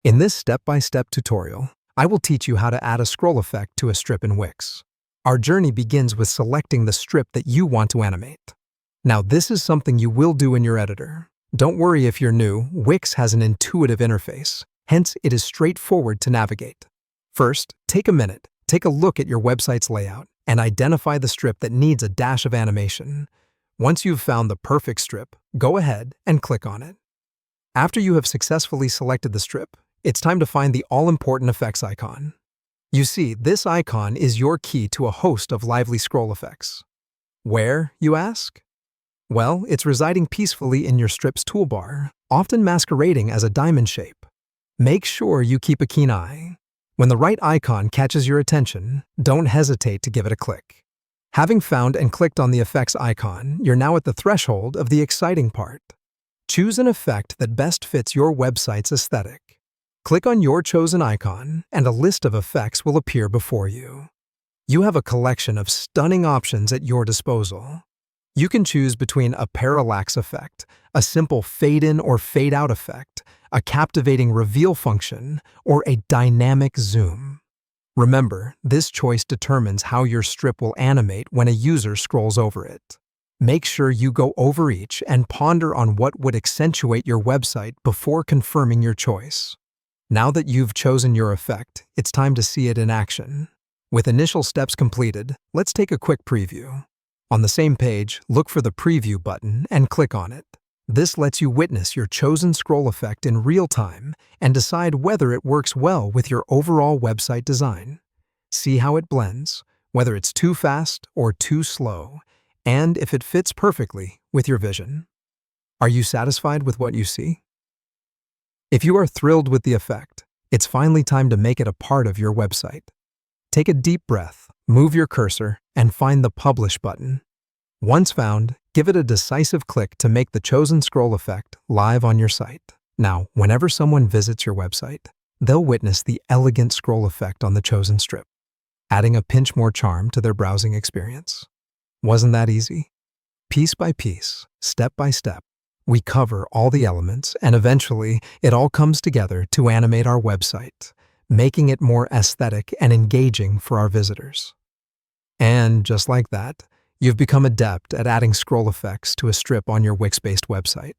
In this step-by-step tutorial, I will teach you how to add a scroll effect to a strip in Wix. Our journey begins with selecting the strip that you want to animate. Now, this is something you will do in your editor. Don't worry if you're new, Wix has an intuitive interface, hence it is straightforward to navigate. First, take a minute, take a look at your website's layout, and identify the strip that needs a dash of animation. Once you've found the perfect strip, go ahead and click on it. After you have successfully selected the strip, it's time to find the all-important effects icon. You see, this icon is your key to a host of lively scroll effects. Where, you ask? Well, it's residing peacefully in your strip's toolbar, often masquerading as a diamond shape. Make sure you keep a keen eye. When the right icon catches your attention, don't hesitate to give it a click. Having found and clicked on the effects icon, you're now at the threshold of the exciting part. Choose an effect that best fits your website's aesthetic. Click on your chosen icon, and a list of effects will appear before you. You have a collection of stunning options at your disposal. You can choose between a parallax effect, a simple fade-in or fade-out effect, a captivating reveal function, or a dynamic zoom. Remember, this choice determines how your strip will animate when a user scrolls over it. Make sure you go over each and ponder on what would accentuate your website before confirming your choice. Now that you've chosen your effect, it's time to see it in action. With initial steps completed, let's take a quick preview. On the same page, look for the Preview button and click on it. This lets you witness your chosen scroll effect in real time and decide whether it works well with your overall website design. See how it blends, whether it's too fast or too slow, and if it fits perfectly with your vision. Are you satisfied with what you see? If you are thrilled with the effect, it's finally time to make it a part of your website. Take a deep breath, move your cursor, and find the Publish button. Once found, give it a decisive click to make the chosen scroll effect live on your site. Now, whenever someone visits your website, they'll witness the elegant scroll effect on the chosen strip, adding a pinch more charm to their browsing experience. Wasn't that easy? Piece by piece, step by step, we cover all the elements, and eventually, it all comes together to animate our website, making it more aesthetic and engaging for our visitors. And just like that, you've become adept at adding scroll effects to a strip on your Wix-based website.